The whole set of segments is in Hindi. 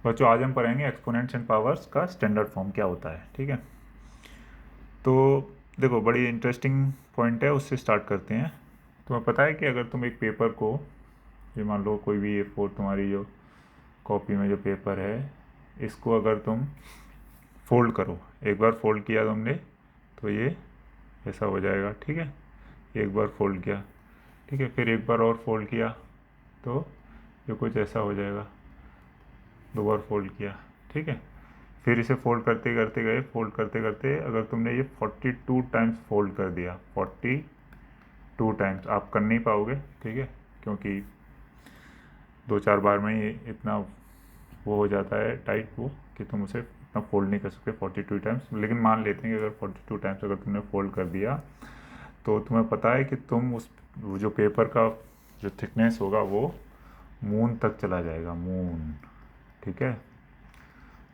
बच्चों आज हम पढ़ेंगे एक्सपोनेंट्स एंड पावर्स का स्टैंडर्ड फॉर्म क्या होता है। ठीक है, तो देखो बड़ी इंटरेस्टिंग पॉइंट है, उससे स्टार्ट करते हैं। तुम्हें पता है कि अगर तुम एक पेपर को, ये मान लो कोई भी A4 तुम्हारी जो कॉपी में जो पेपर है, इसको अगर तुम फोल्ड करो, एक बार फोल्ड किया तुमने तो ये ऐसा हो जाएगा। ठीक है, एक बार फोल्ड किया, ठीक है, फिर एक बार और फोल्ड किया तो ये कुछ ऐसा हो जाएगा। दो बार फोल्ड किया, ठीक है, फिर इसे फोल्ड करते करते गए, फोल्ड करते करते अगर तुमने ये 42 टाइम्स फोल्ड कर दिया, 42 टाइम्स आप कर नहीं पाओगे, ठीक है, क्योंकि दो चार बार में ही इतना वो हो जाता है टाइट वो कि तुम उसे इतना फोल्ड नहीं कर सकते 42 टाइम्स। लेकिन मान लेते हैं कि अगर 42 टाइम्स अगर तुमने फोल्ड कर दिया तो तुम्हें पता है कि तुम उस वो जो पेपर का जो थिकनेस होगा वो मून तक चला जाएगा, मून। ठीक है,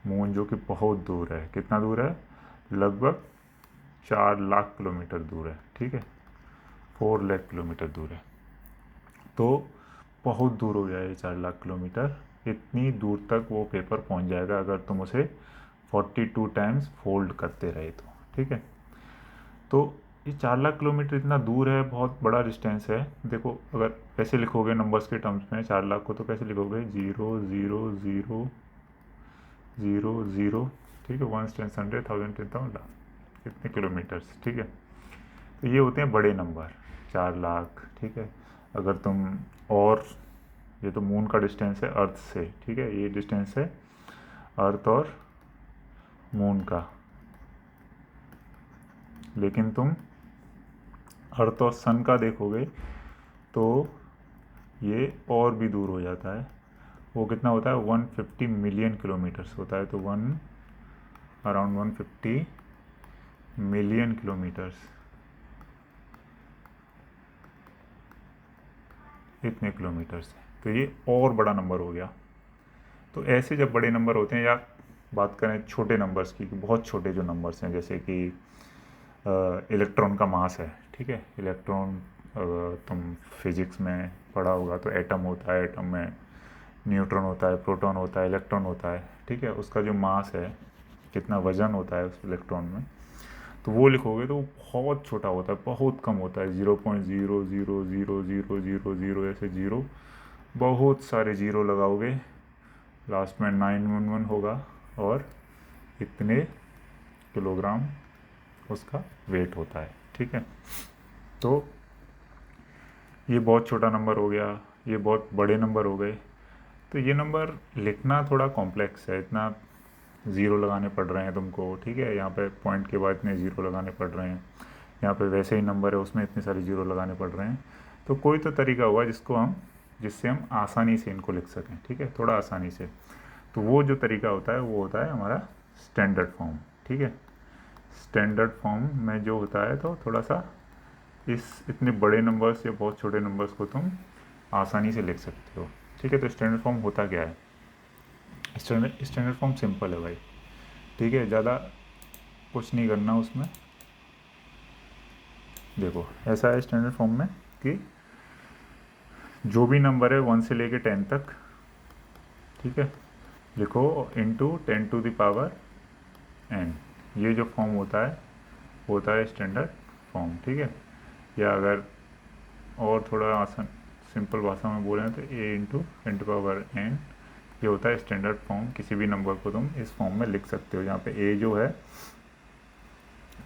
मून जो कि बहुत दूर है, कितना दूर है, लगभग 4 लाख किलोमीटर दूर है। ठीक है, 4 लाख किलोमीटर दूर है, तो बहुत दूर हो गया ये 4 लाख किलोमीटर। इतनी दूर तक वो पेपर पहुंच जाएगा अगर तुम उसे 42 टाइम्स फोल्ड करते रहे तो। ठीक है, तो ये 4 लाख किलोमीटर इतना दूर है, बहुत बड़ा डिस्टेंस है। देखो अगर कैसे लिखोगे नंबर्स के टर्म्स में 4 लाख को, तो कैसे लिखोगे, 0 0 0 0 0, ठीक है, 1 10 100 1000 10,000 कितने किलोमीटर्स। ठीक है, तो ये होते हैं बड़े नंबर, 4 लाख। ठीक है, अगर तुम, और ये तो मून का डिस्टेंस है अर्थ से, ठीक है, ये डिस्टेंस है अर्थ और मून का। लेकिन तुम अर्थ और सन का देखोगे तो ये और भी दूर हो जाता है। वो कितना होता है, 150 मिलियन किलोमीटर्स होता है, तो अराउंड 150 मिलियन किलोमीटर्स, इतने किलोमीटर्स। तो ये और बड़ा नंबर हो गया। तो ऐसे जब बड़े नंबर होते हैं, या बात करें छोटे नंबर्स की, बहुत छोटे जो नंबर्स हैं, जैसे कि इलेक्ट्रॉन का मास है, ठीक है, इलेक्ट्रॉन तुम फिजिक्स में पढ़ा होगा तो एटम होता है, एटम में न्यूट्रॉन होता है, प्रोटॉन होता है, इलेक्ट्रॉन होता है। ठीक है, उसका जो मास है, कितना वजन होता है उस इलेक्ट्रॉन में, तो वो लिखोगे तो वो बहुत छोटा होता है, बहुत कम होता है, 0.0000000 ऐसे जीरो, बहुत सारे जीरो लगाओगे, लास्ट में 911 होगा, और इतने किलोग्राम उसका वेट होता है। ठीक है, तो ये बहुत छोटा नंबर हो गया, ये बहुत बड़े नंबर हो गए। तो ये नंबर लिखना थोड़ा कॉम्प्लेक्स है, इतना ज़ीरो लगाने पड़ रहे हैं तुमको। ठीक है, यहाँ पे पॉइंट के बाद इतने ज़ीरो लगाने पड़ रहे हैं, यहाँ पे वैसे ही नंबर है उसमें इतने सारे ज़ीरो लगाने पड़ रहे हैं। तो कोई तो तरीका हुआ जिससे हम आसानी से इनको लिख सकें, ठीक है, थोड़ा आसानी से। तो वो जो तरीका होता है वो होता है हमारा स्टैंडर्ड फॉर्म। ठीक है, स्टैंडर्ड फॉर्म में जो होता है तो थोड़ा सा इस इतने बड़े नंबर्स या बहुत छोटे नंबर्स को तुम आसानी से लिख सकते हो। ठीक है, तो स्टैंडर्ड फॉर्म होता क्या है, स्टैंडर्ड फॉर्म सिंपल है भाई। ठीक है, ज़्यादा कुछ नहीं करना उसमें। देखो ऐसा है स्टैंडर्ड फॉर्म में कि जो भी नंबर है 1 से लेके 10 तक, ठीक है, लिखो इंटू 10⁻n। ये जो फॉर्म होता है स्टैंडर्ड फॉर्म। ठीक है, या अगर और थोड़ा आसान सिंपल भाषा में बोलें तो a×10⁻n, ये होता है स्टैंडर्ड फॉर्म। किसी भी नंबर को तुम इस फॉर्म में लिख सकते हो, जहाँ पे a जो है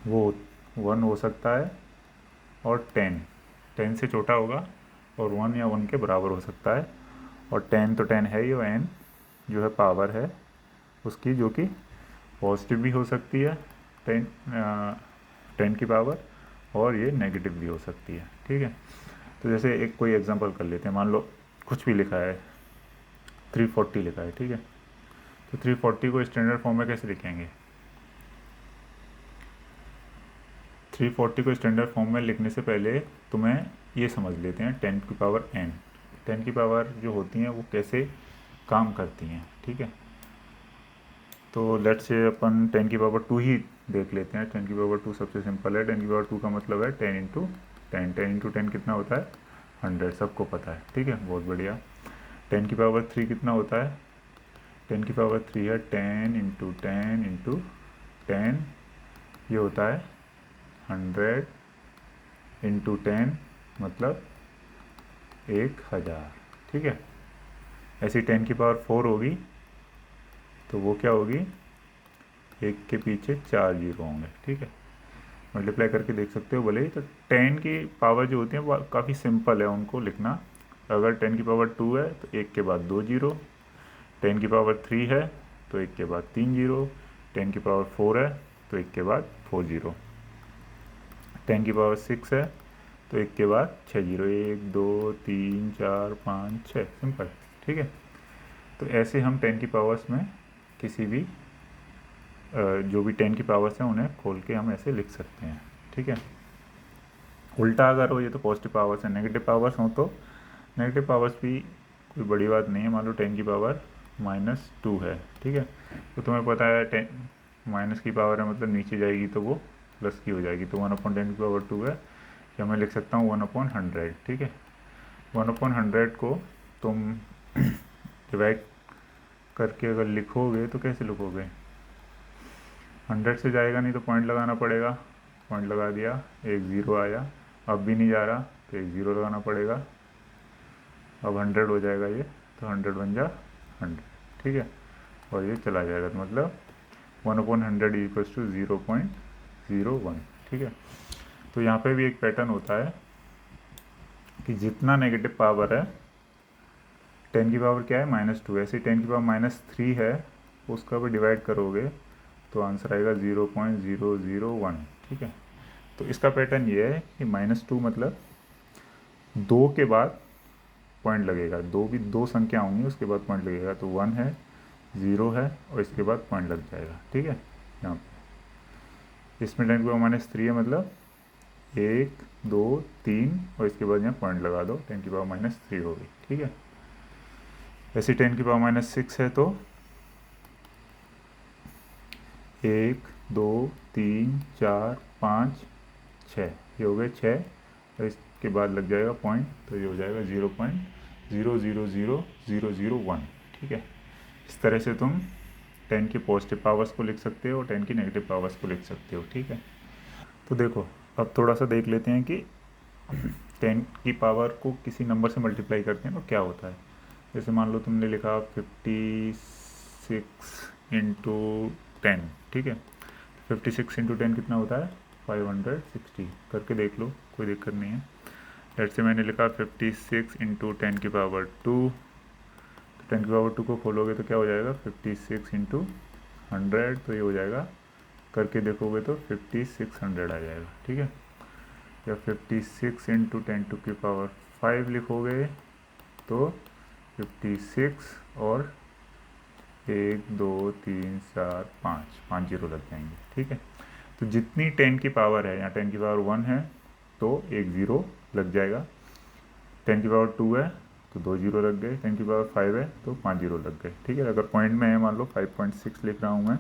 वो 1 हो सकता है, और 10 से छोटा होगा, और 1 या 1 के बराबर हो सकता है, और 10 तो 10 है ही, और n जो है पावर है उसकी, जो कि पॉजिटिव भी हो सकती है 10 की पावर, और ये नेगेटिव भी हो सकती है। ठीक है, तो जैसे एक कोई एग्जांपल कर लेते हैं, मान लो कुछ भी लिखा है, 340 लिखा है, ठीक है, तो 340 को स्टैंडर्ड फॉर्म में कैसे लिखेंगे, 340 को स्टैंडर्ड फॉर्म में लिखने से पहले तुम्हें ये समझ लेते हैं 10 की पावर n, 10 की पावर जो होती हैं वो कैसे काम करती हैं। ठीक है, तो लेट्स से अपन 10 की पावर 2 ही देख लेते हैं। 10 की पावर 2 सबसे सिंपल है। 10 की पावर 2 का मतलब है 10 कितना होता है, 100, सबको पता है। ठीक है, बहुत बढ़िया। 10 की पावर 3 कितना होता है, 10 की पावर 3 है, 10 इंटू 10 इंटू 10, ये होता है 100 इंटू 10 मतलब 1000, ठीक है। ऐसी 10 की पावर 4 होगी तो वो क्या होगी, एक के पीछे 4 जीरो होंगे, ठीक है। मल्टीप्लाई करके देख सकते हो भले ही। तो 10 की पावर जो होती है वो काफ़ी सिंपल है उनको लिखना। अगर 10 की पावर 2 है तो एक के बाद 2 जीरो, 10 की पावर 3 है तो एक के बाद 3 जीरो, 10 की पावर 4 है तो एक के बाद 4 जीरो, 10 की पावर 6 है तो एक के बाद 6 जीरो, 1 2 3 4 5 6, सिंपल, ठीक है। तो ऐसे हम 10 की पावर्स में किसी भी जो भी 10 की पावर्स हैं उन्हें खोल के हम ऐसे लिख सकते हैं, ठीक है। उल्टा अगर हो, ये तो पॉजिटिव पावर्स हैं, नेगेटिव पावर्स हों तो नेगेटिव पावर्स भी कोई बड़ी बात नहीं है। मान लो 10 की पावर -2 है, ठीक है। तो तुम्हें पता है 10 माइनस की पावर है मतलब नीचे जाएगी तो वो प्लस की हो जाएगी, तो 1/10 की पावर 2 है, या मैं लिख सकता हूँ 1/100, ठीक है। 1/100 को तुम डिवाइड करके अगर लिखोगे तो कैसे लिखोगे, 100 से जाएगा नहीं तो पॉइंट लगाना पड़ेगा, पॉइंट लगा दिया, एक ज़ीरो आया, अब भी नहीं जा रहा तो एक ज़ीरो लगाना पड़ेगा, अब 100 हो जाएगा ये, तो 100 बन जा 100, ठीक है। और ये चला जाएगा तो मतलब 1/100 इक्वल्स टू 0.01, ठीक है। तो यहाँ पे भी एक पैटर्न होता है कि जितना नेगेटिव पावर है, 10 की पावर क्या है -2, ऐसे 10 की पावर -3 है, उसका भी डिवाइड करोगे तो आंसर आएगा 0.001, ठीक है। तो इसका पैटर्न ये है कि -2 मतलब 2 के बाद पॉइंट लगेगा, दो संख्या होंगी उसके बाद पॉइंट लगेगा, तो 1 है, 0 है और इसके बाद पॉइंट लग जाएगा, ठीक है। यहाँ पे इसमें 10 की पावर -3 है मतलब 1 2 3 और इसके बाद यहाँ पॉइंट लगा दो, 10 की पावर -3 होगी, ठीक है। ऐसे 10 की पावर -6 है तो 1 2 3 4 5 6, ये हो गए 6 और इसके बाद लग जाएगा पॉइंट, तो ये हो जाएगा 0.000001, ठीक है। इस तरह से तुम 10 की पॉजिटिव पावर्स को लिख सकते हो और 10 की नेगेटिव पावर्स को लिख सकते हो, ठीक है। तो देखो अब थोड़ा सा देख लेते हैं कि 10 की पावर को किसी नंबर से मल्टीप्लाई करते हैं तो क्या होता है। जैसे मान लो तुमने लिखा 56 इंटू 10, ठीक है। 56 इंटू 10 कितना होता है, 560, करके देख लो, कोई दिक्कत नहीं है। लेट से मैंने लिखा 56 इंटू 10 की पावर 2, तो 10 की पावर 2 को खोलोगे तो क्या हो जाएगा 56 इंटू 100, तो ये हो जाएगा, करके देखोगे तो 5600 आ जाएगा, ठीक है। या 56 इंटू 10 की पावर 5 लिखोगे तो 56 और 1 2 3 4 5 जीरो लग जाएंगे, ठीक है। तो जितनी 10 की पावर है, यहाँ 10 की पावर 1 है तो एक ज़ीरो लग जाएगा, 10 की पावर 2 है तो 2 जीरो लग गए, 10 की पावर 5 है तो 5 जीरो लग गए, ठीक है। अगर पॉइंट में है मान लो 5.6 लिख रहा हूँ मैं,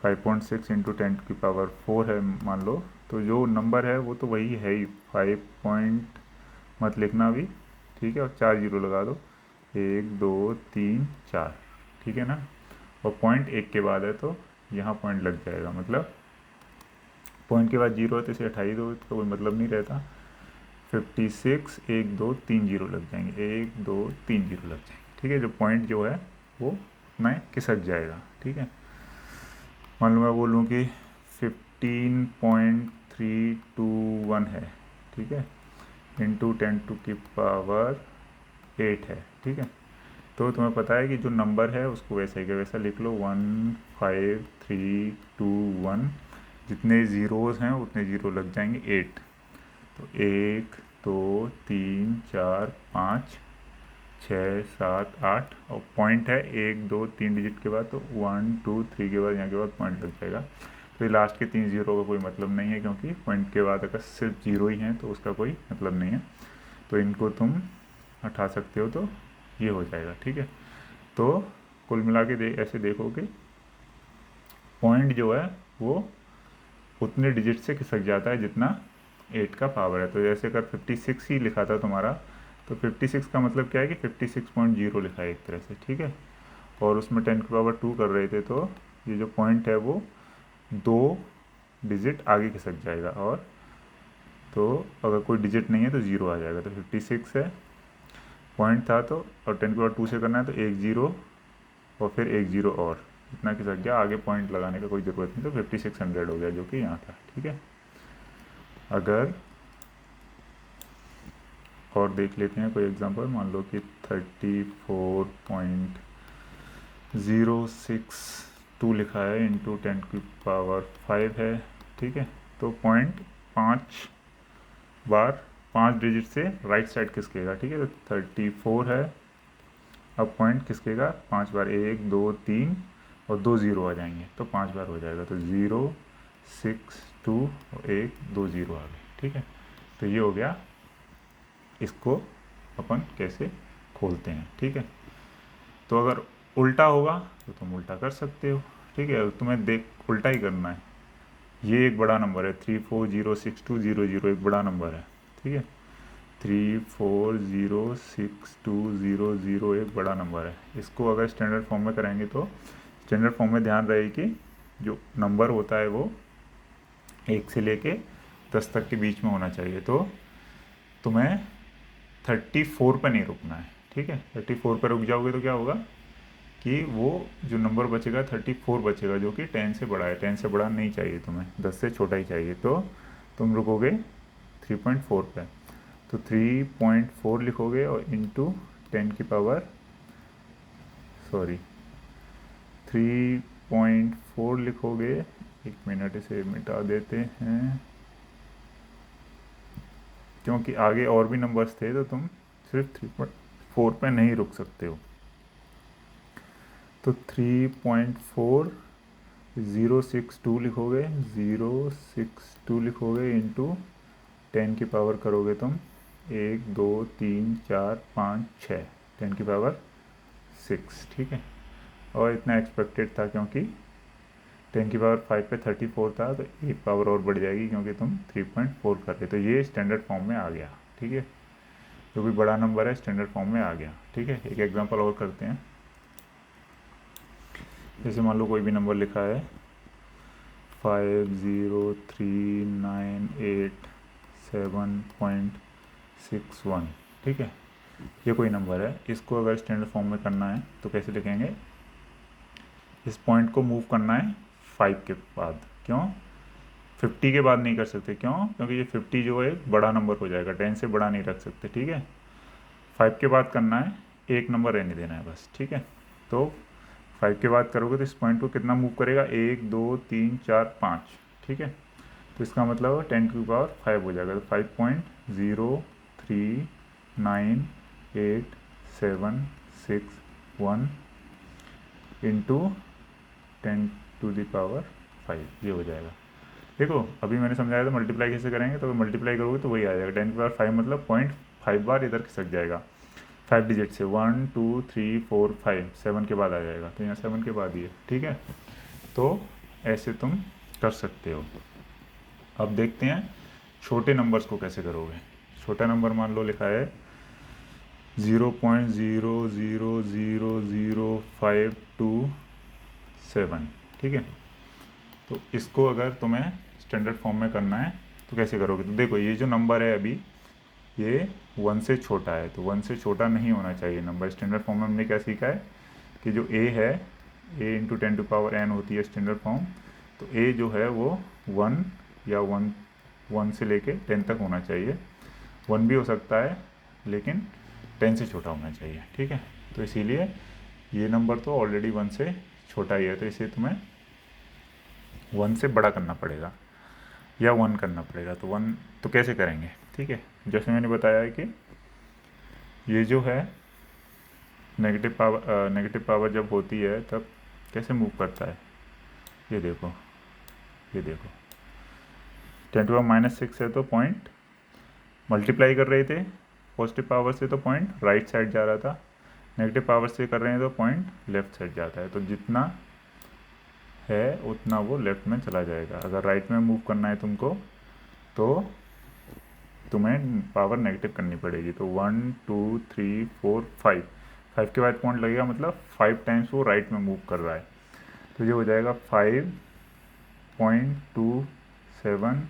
5.6 इंटू 10 की पावर 4 है मान लो, तो जो नंबर है वो तो वही है ही, 5 पॉइंट मत लिखना अभी, ठीक है। और 4 जीरो लगा दो, 1 2 3 4, ठीक है ना। और पॉइंट एक के बाद है तो यहाँ पॉइंट लग जाएगा, मतलब पॉइंट के बाद जीरो है तो इसे हटा ही दो, तो कोई मतलब नहीं रहता। 56 1 2 3 जीरो लग जाएंगे, 1 2 3 जीरो लग जाएंगे, ठीक है। जो पॉइंट जो है वो उतना खिसक जाएगा, ठीक है। मान लो मैं बोलूँ कि 15.321 है, ठीक है, इंटू 10 की पावर 8 है, ठीक है। तो तुम्हें पता है कि जो नंबर है उसको वैसा ही का वैसा लिख लो, 15321, जितने ज़ीरोज़ हैं उतने ज़ीरो लग जाएंगे 8, तो 1 2 3 4 5 6 7 8 और पॉइंट है 1 2 3 डिजिट के बाद, तो 1 2 3 के बाद यहाँ के बाद पॉइंट लग जाएगा। तो ये लास्ट के 3 जीरो का कोई मतलब नहीं है, क्योंकि पॉइंट के बाद अगर सिर्फ जीरो ही हैं तो उसका कोई मतलब नहीं है, तो इनको तुम हटा सकते हो तो ये हो जाएगा, ठीक है। तो कुल मिला के ऐसे देखोगे पॉइंट जो है वो उतने डिजिट से खिसक जाता है जितना 8 का पावर है। तो जैसे अगर 56 ही लिखा था तुम्हारा, तो 56 का मतलब क्या है कि 56.0 लिखा है एक तरह से, ठीक है। और उसमें 10⁻² कर रहे थे, तो ये जो पॉइंट है वो 2 डिजिट आगे खिसक जाएगा, और तो अगर कोई डिजिट नहीं है तो 0 आ जाएगा। तो 56 है, पॉइंट था तो, और 10⁻² से करना है तो 1 0 और फिर 1 0 और इतना खिसक गया, आगे पॉइंट लगाने का कोई ज़रूरत नहीं, तो 5600 हो गया जो कि यहाँ था। ठीक है, अगर और देख लेते हैं कोई एग्जांपल, मान लो कि 34.062 लिखा है इंटू 10⁵ है। ठीक है, तो पॉइंट 5 बार 5 डिजिट से राइट साइड खिसकेगा। ठीक है, तो 34 है, अब पॉइंट खिसकेगा 5 बार, 1 2 3 और 2 0 आ जाएंगे, तो 5 बार हो जाएगा, तो 0 6 2 और 1 2 0 आ गए। ठीक है, तो ये हो गया, इसको अपन कैसे खोलते हैं। ठीक है, तो अगर उल्टा होगा तो तुम उल्टा कर सकते हो। ठीक है, तुम्हें देख उल्टा ही करना है। ये एक बड़ा नंबर है, 340620 एक बड़ा नंबर है। ठीक है, 340620 एक बड़ा नंबर है। इसको अगर स्टैंडर्ड फॉर्म में कराएंगे तो स्टैंडर्ड फॉर्म में ध्यान रहे कि जो नंबर होता है वो 1 से लेके 10 तक के बीच में होना चाहिए। तो तुम्हें 34 पर नहीं रुकना है। ठीक है, 34 पर रुक जाओगे तो क्या होगा कि वो जो नंबर बचेगा 34 बचेगा, जो कि 10 से बड़ा है। 10 से बड़ा नहीं चाहिए तुम्हें, 10 से छोटा ही चाहिए, तो तुम रुकोगे 3.4 पे। तो 3.4 लिखोगे और इंटू 3.4 लिखोगे। एक मिनट, इसे मिटा देते हैं क्योंकि आगे और भी नंबर्स थे, तो तुम सिर्फ 3.4 पे नहीं रुक सकते हो। तो 3.4062 लिखोगे, 062 लिखोगे इंटू 10 की पावर करोगे तुम 1 2 3 4 5 6, 10⁶। ठीक है, और इतना एक्सपेक्टेड था क्योंकि 10⁵ पे 34 था, तो एक पावर और बढ़ जाएगी क्योंकि तुम 3.4 कर रहे, तो ये स्टैंडर्ड फॉर्म में आ गया। ठीक है, जो भी बड़ा नंबर है स्टैंडर्ड फॉर्म में आ गया। ठीक है, एक एग्जांपल और करते हैं। जैसे मान लो कोई भी नंबर लिखा है 50398.7.61। ठीक है, ये कोई नंबर है, इसको अगर स्टैंडर्ड फॉर्म में करना है तो कैसे लिखेंगे, इस पॉइंट को मूव करना है 5 के बाद। क्यों 50 के बाद नहीं कर सकते? क्यों? क्योंकि ये 50 जो है बड़ा नंबर हो जाएगा, 10 से बड़ा नहीं रख सकते। ठीक है, 5 के बाद करना है, एक नंबर रहने देना है बस। ठीक है, तो 5 के बाद करोगे तो इस पॉइंट को कितना मूव करेगा, 1 2 3 4 5। ठीक है, तो इसका मतलब 10⁵ हो जाएगा, तो 5.0398761 इंटू 10⁵ ये हो जाएगा। देखो अभी मैंने समझाया था मल्टीप्लाई कैसे करेंगे, तो मल्टीप्लाई करोगे तो वही आ जाएगा, 10⁵ मतलब 0.5 बार इधर खिसक जाएगा 5 डिजिट से, 1 2 3 4 5, 7 के बाद आ जाएगा, तो यहाँ 7 के बाद ही है। ठीक है, तो ऐसे तुम कर सकते हो। अब देखते हैं छोटे नंबर्स को कैसे करोगे। छोटा नंबर मान लो लिखा है 0.000527। ठीक है, तो इसको अगर तुम्हें स्टैंडर्ड फॉर्म में करना है तो कैसे करोगे, तो देखो ये जो नंबर है अभी ये 1 से छोटा है, तो 1 से छोटा नहीं होना चाहिए नंबर। स्टैंडर्ड फॉर्म में हमने क्या सीखा है कि जो a है, a इंटू 10⁻n होती है स्टैंडर्ड फॉर्म, तो a जो है वो 1 या 1 से लेके 10 तक होना चाहिए। 1 भी हो सकता है लेकिन 10 से छोटा होना चाहिए। ठीक है, तो इसीलिए ये नंबर तो ऑलरेडी 1 से छोटा ही है, तो इसे तुम्हें 1 से बड़ा करना पड़ेगा या 1 करना पड़ेगा। तो 1 तो कैसे करेंगे, ठीक है, जैसे मैंने बताया है कि ये जो है नेगेटिव पावर जब होती है तब कैसे मूव करता है, ये देखो 10⁻⁻6 है तो पॉइंट मल्टीप्लाई कर रहे थे पॉजिटिव पावर से, तो पॉइंट राइट साइड जा रहा था। नेगेटिव पावर से कर रहे हैं तो पॉइंट लेफ्ट साइड जाता है, तो जितना है उतना वो लेफ्ट में चला जाएगा। अगर राइट में मूव करना है तुमको तो तुम्हें पावर नेगेटिव करनी पड़ेगी, तो 1 2 3 4 5 5 के बाद पॉइंट लगेगा, मतलब 5 टाइम्स वो राइट में मूव कर रहा है। तो ये हो जाएगा 5.27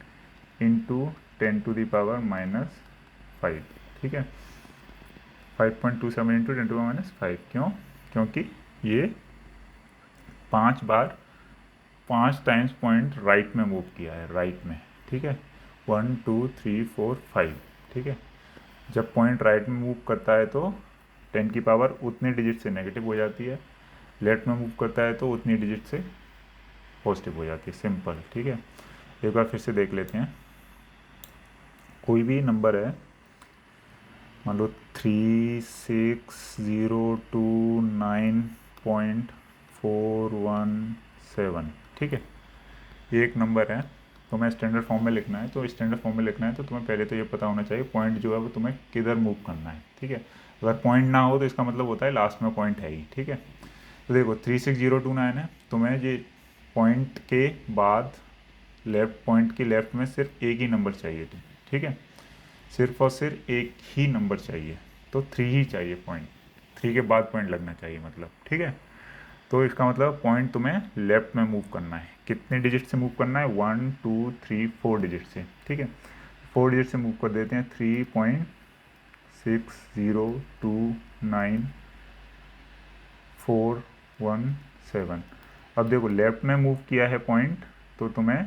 इंटू 10⁻⁻5, ठीक है। 5.27 इंटू 10⁻⁻5, क्यों? क्योंकि ये 5 बार 5 टाइम्स पॉइंट राइट में मूव किया है, राइट में, ठीक है। 1 2 3 4 5, ठीक है। जब पॉइंट राइट में मूव करता है तो 10 की पावर उतने डिजिट से नेगेटिव हो जाती है, लेफ्ट में मूव करता है तो उतनी डिजिट से पॉजिटिव हो जाती है, सिंपल, ठीक है। एक बार फिर से देख लेते हैं। कोई भी नंबर है, मान लो 3602.417, ठीक है। ये एक नंबर है, तुम्हें स्टैंडर्ड फॉर्म में लिखना है। तो स्टैंडर्ड फॉर्म में लिखना है तो तुम्हें पहले तो ये पता होना चाहिए पॉइंट जो है वो तुम्हें किधर मूव करना है, ठीक है। अगर पॉइंट ना हो तो इसका मतलब होता है लास्ट में पॉइंट है ही, ठीक है। तो देखो 36029 है, तुम्हें ये पॉइंट के बाद लेफ्ट, पॉइंट के लेफ्ट में सिर्फ एक ही नंबर चाहिए, ठीक है। सिर्फ और सिर्फ एक ही नंबर चाहिए, तो 3 ही चाहिए पॉइंट, 3 के बाद पॉइंट लगना चाहिए मतलब, ठीक है। तो इसका मतलब पॉइंट तुम्हें लेफ्ट में मूव करना है। कितने डिजिट से मूव करना है? 1 2 3 4 डिजिट से, ठीक है। 4 डिजिट से मूव कर देते हैं। 3.60294117। अब देखो लेफ्ट में मूव किया है पॉइंट, तो तुम्हें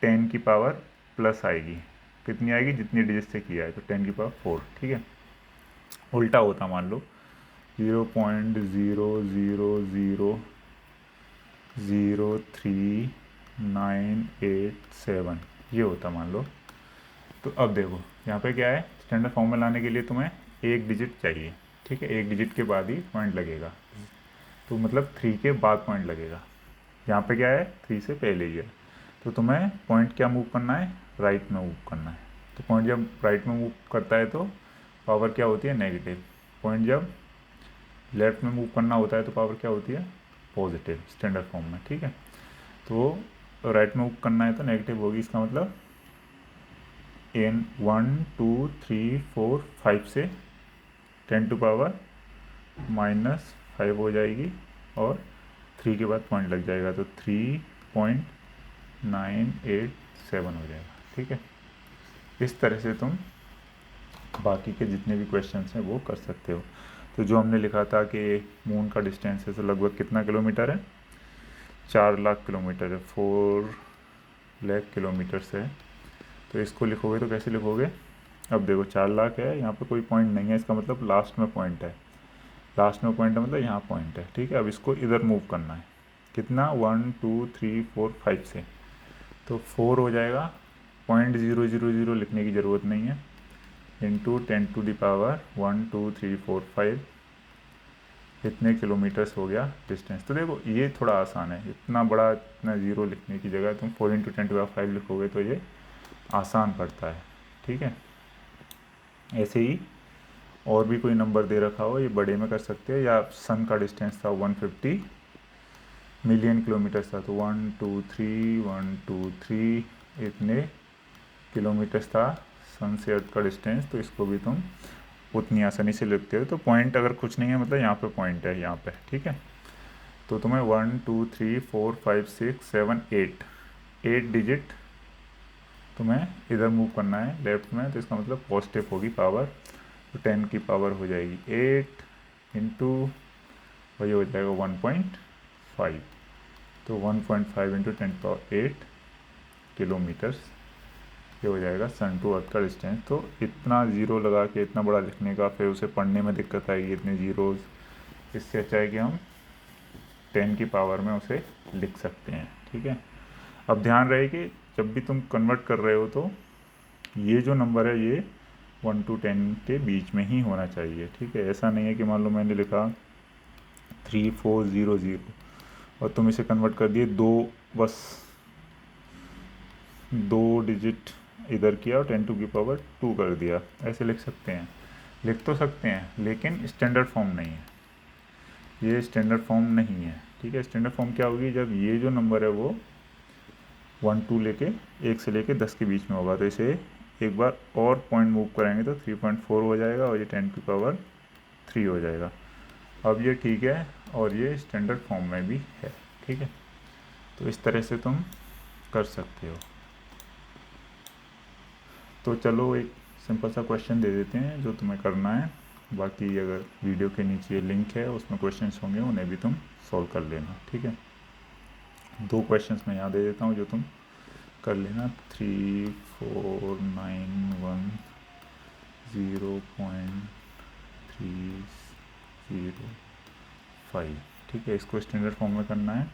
10 की पावर प्लस आएगी। कितनी आएगी? जितनी डिजिट से किया है, तो 10 की पावर 4, ठीक है। उल्टा होता मान लो 0.0003987, ये होता मान लो। तो अब देखो यहाँ पे क्या है, स्टैंडर्ड फॉर्म में लाने के लिए तुम्हें एक डिजिट चाहिए, ठीक है। एक डिजिट के बाद ही पॉइंट लगेगा, तो मतलब 3 के बाद पॉइंट लगेगा। यहाँ पे क्या है, 3 से पहले ही है। तो तुम्हें पॉइंट क्या मूव करना है? राइट में मूव करना है। तो पॉइंट जब राइट में मूव करता है तो पावर क्या होती है? नेगेटिव। पॉइंट जब लेफ्ट में मूव करना होता है तो पावर क्या होती है? पॉजिटिव, स्टैंडर्ड फॉर्म में, ठीक है। तो राइट में मूव करना है तो नेगेटिव होगी, इसका मतलब n 1 2 3 4 5 से 10⁻⁻5 हो जाएगी और 3 के बाद पॉइंट लग जाएगा, तो 3.987 हो जाएगा, ठीक है। इस तरह से तुम बाकी के जितने भी क्वेश्चंस हैं वो कर सकते हो। तो जो हमने लिखा था कि मून का डिस्टेंस है तो लगभग कितना किलोमीटर है? 4 लाख किलोमीटर है, 4 लाख किलोमीटर्स है। तो इसको लिखोगे तो कैसे लिखोगे? अब देखो 4 लाख है, यहाँ पे कोई पॉइंट नहीं है, इसका मतलब लास्ट में पॉइंट है। लास्ट में पॉइंट है मतलब यहाँ पॉइंट है, ठीक है। अब इसको इधर मूव करना है, कितना? 1 2 3 4 5 से, तो 4 हो जाएगा। 0.000 लिखने की ज़रूरत नहीं है, इंटू 10⁻1 2 3 4 5, इतने किलोमीटर्स हो गया डिस्टेंस। तो देखो ये थोड़ा आसान है, इतना बड़ा इतना ज़ीरो लिखने की जगह तुम 4 × 10⁵ लिखोगे तो ये आसान पड़ता है, ठीक है। ऐसे ही और भी कोई नंबर दे रखा हो, ये बड़े में कर सकते हैं। या सन का डिस्टेंस था 150 मिलियन किलोमीटर्स था, तो 1 2 3 इतने किलोमीटर्स था सन से अर्थ का डिस्टेंस। तो इसको भी तुम उतनी आसानी से लिखते हो। तो पॉइंट अगर कुछ नहीं है मतलब यहाँ पे पॉइंट है, यहाँ पे, ठीक है। तो तुम्हें 1 2 3 4 5 6 7 8 डिजिट तुम्हें इधर मूव करना है लेफ्ट में, तो इसका मतलब पॉजिटिव होगी पावर। तो 10 की पावर हो जाएगी 8 इंटू वही हो जाएगा 1.5, तो 1.5 इंटू 10⁸ किलोमीटर्स, ये हो जाएगा सन टू अर्थ का डिस्टेंस। तो इतना ज़ीरो लगा के इतना बड़ा लिखने का, फिर उसे पढ़ने में दिक्कत आएगी इतने ज़ीरोज़। इससे अच्छा है कि हम 10 की पावर में उसे लिख सकते हैं, ठीक है। अब ध्यान रहे कि जब भी तुम कन्वर्ट कर रहे हो तो ये जो नंबर है ये 1 to 10 के बीच में ही होना चाहिए, ठीक है। ऐसा नहीं है कि मान लो मैंने लिखा 3400 और तुम इसे कन्वर्ट कर दिए बस 2 डिजिट इधर किया और 10⁻² कर दिया। ऐसे लिख सकते हैं, लिख तो सकते हैं, लेकिन स्टैंडर्ड फॉर्म नहीं है, ये स्टैंडर्ड फॉर्म नहीं है, ठीक है। स्टैंडर्ड फॉर्म क्या होगी? जब ये जो नंबर है वो 1 2 लेके 1 से लेके 10 के बीच में होगा, तो इसे एक बार और पॉइंट मूव कराएंगे तो 3.4 हो जाएगा और ये 10⁻³ हो जाएगा। अब ये ठीक है और ये स्टैंडर्ड फॉर्म में भी है, ठीक है। तो इस तरह से तुम कर सकते हो। तो चलो एक सिंपल सा क्वेश्चन दे देते हैं जो तुम्हें करना है। बाकी अगर वीडियो के नीचे लिंक है उसमें क्वेश्चंस होंगे, उन्हें भी तुम सॉल्व कर लेना, ठीक है। 2 क्वेश्चंस मैं यहाँ दे देता हूँ जो तुम कर लेना। 34910.305, ठीक है। इसको स्टैंडर्ड फॉर्म में करना है।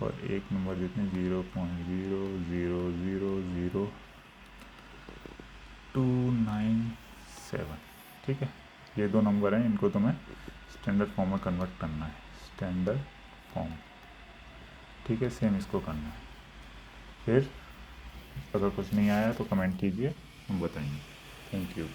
और एक नंबर देते हैं 0.0000297, ठीक है। ये 2 नंबर हैं, इनको तुम्हें स्टैंडर्ड फॉर्म में कन्वर्ट करना है, स्टैंडर्ड फॉर्म, ठीक है। सेम इसको करना है। फिर अगर कुछ नहीं आया तो कमेंट कीजिए, हम बताएंगे। Thank you.